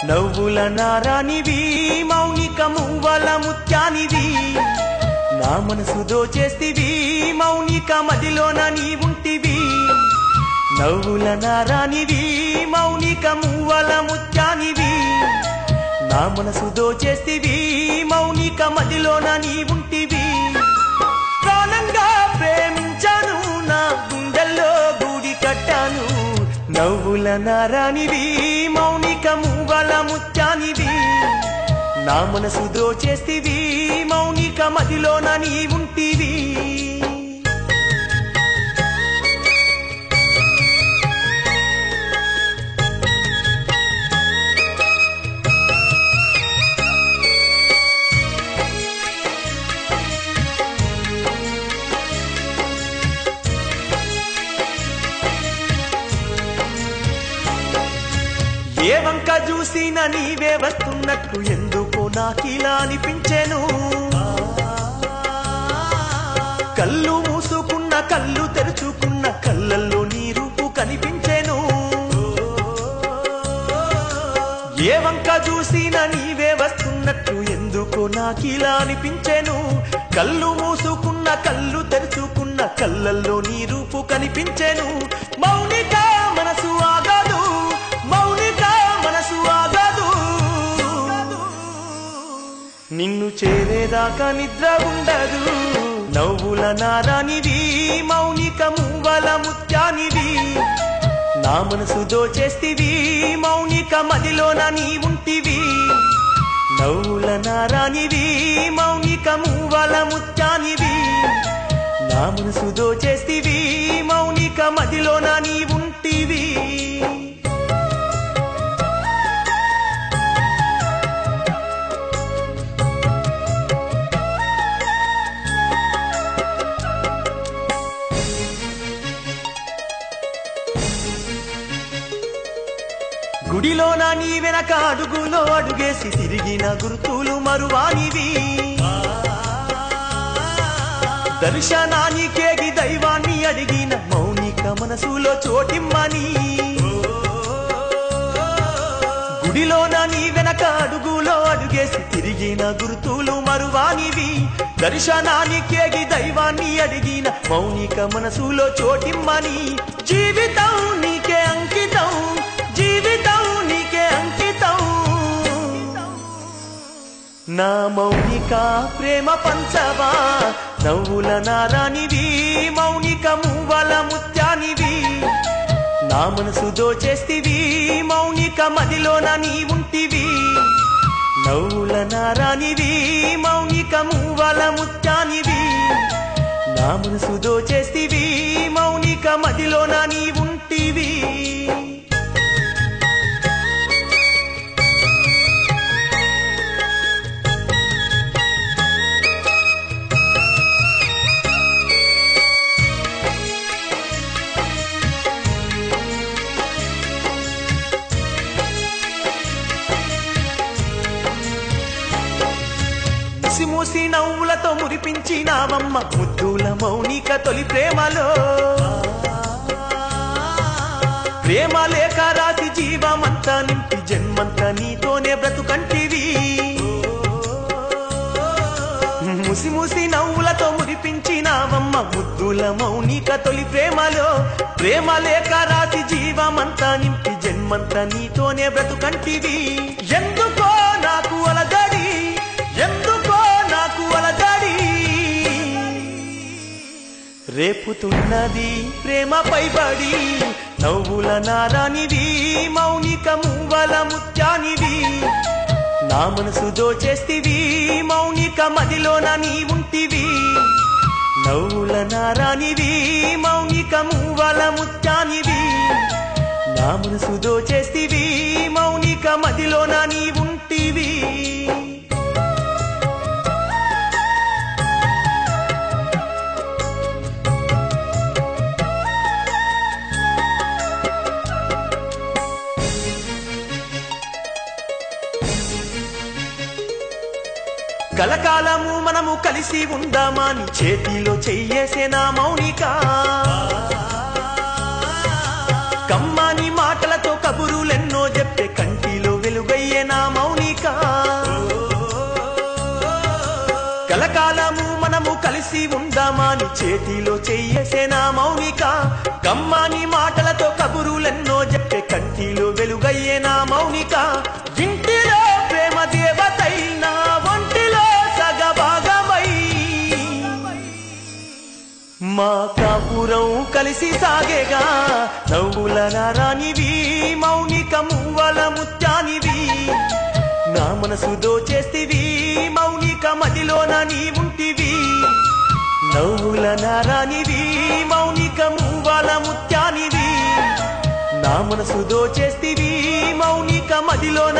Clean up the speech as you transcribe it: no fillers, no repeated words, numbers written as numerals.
నవ్వుల నారానివి మౌనిక మువ్వల ముత్యానివి నా మనసు దోచేస్తివి మౌనిక మదిలోన నీవుంటివి నవ్వుల నారానివి మౌనిక మువ్వల ముత్యానివి నా మనసు దోచేస్తివి మౌనిక మదిలోన నీవుంటివి ప్రాణంగా ప్రేమించాను నా గుండెల్లో గూడి కట్టాను నవ్వుల నారానివి మౌనిక మువ్వల ముత్యానివి నా మనసు దోచేస్తివి మౌనిక మదిలోన నీవుంటివి ఏ వంక చూసినా నీవే వస్తున్నట్టు ఎందుకో నాకిలా అనిపించెను కళ్ళు మూసుకున్న కళ్ళు తెరుచుకున్న కళ్ళల్లో నీ రూపు కనిపించెను ఏ వంక చూసినా నీవే వస్తున్నట్టు ఎందుకో నాకిలా అనిపించెను కళ్ళు మూసుకున్న కళ్ళు తెరుచుకున్న కళ్ళల్లో నీ రూపు కనిపించెను మౌనిక మనసు ఆగదు మౌనిక మనసు ఆగదు నిన్ను చేరేదాకా నిద్ర ఉండదు నవ్వుల నారానివి మౌనిక మువ్వల ముత్యానివి నా మనసు దోచేస్తివి మౌనిక మదిలోన నీవుంటివి నవ్వుల నారానివి మౌనిక మువ్వల ముత్యానివి నా మనసు దోచేస్తివి మౌనిక మదిలోన నీవుంటివి గుడిలోన నీ వెనక అడుగులో అడుగేసి తిరిగిన గుర్తులు మరువానివి దర్శనానికేగి దైవాన్ని అడిగిన మౌనిక మనసులో చోటిమ్మని గుడిలోన నీ వెనక అడుగులో అడుగేసి తిరిగిన గుర్తులు మరువానివి దర్శనానికేగి దైవాన్ని అడిగిన మౌనిక మనసులో చోటిమ్మని జీవితం నీకే అంకితం జీవితం నీకే అంకితం నా మౌనిక ప్రేమ పంచవా నవ్వుల నారానివి మౌనిక మువ్వల ముత్యానివి నా మనసు దోచేస్తివి మౌనిక మదిలోన నీవుంటివి నవ్వుల నారానివి మౌనిక మువ్వల ముత్యానివి నా మనసు దోచేస్తివి మౌనిక మదిలోన నీవుంటివి మూసి నవ్వులతో మురిపించినావమ్మ ముద్దుల మౌనిక తొలి ప్రేమలో ప్రేమ లేఖ రాసి జీవమంతా నింపి జన్మంతా నీతోనే బ్రతుకంటివి ముసి ముసి నవ్వులతో మురిపించినావమ్మ ముద్దుల మౌనిక తొలి ప్రేమలో ప్రేమ లేఖ రాసి జీవమంతా నింపి జన్మంతా నీతోనే బ్రతుకంటివి ఎందుకో నాకు అలజడి ఎందుకో నాకు అలజడి రేపుతున్నది ప్రేమ పైబడి నవ్వుల నారానివి మౌనిక మువ్వల ముత్యానివి నా మనసు దోచేస్తివి మౌనిక మదిలోన నీవుంటివి నవ్వుల నారానివి మౌనిక మువ్వల ముత్యానివి నా మనసు దోచేస్తివి మౌనిక మదిలోన నీవుంటివి కలకాలము మనము కలిసి ఉందామని చేతిలో చెయ్యేసే నా మౌనిక కమ్మని మాటలతో కబురులెన్నో చెప్పే కంటిలో వెలుగయ్యే చేతిలో చెయ్యేసేనా మౌనిక కమ్మాని మాటలతో కబురులెన్నో చెప్పే కంటిలో వెలుగయ్యేనా మౌనిక ఇంటిలో ప్రేమ దేవతైన ఒంటిలో సగభాగమై మా కాపురం కలిసి సాగేగా నవ్వుల నారానివి మౌనిక మువ్వల ముత్యానివి నా మనసు దోచేస్తివి మౌనిక మదిలోన నీ ఉంటివి నవ్వుల నారానివి మౌనిక మువ్వల ముత్యానివి నా మనసు దోచేస్తివి మౌనిక మదిలోన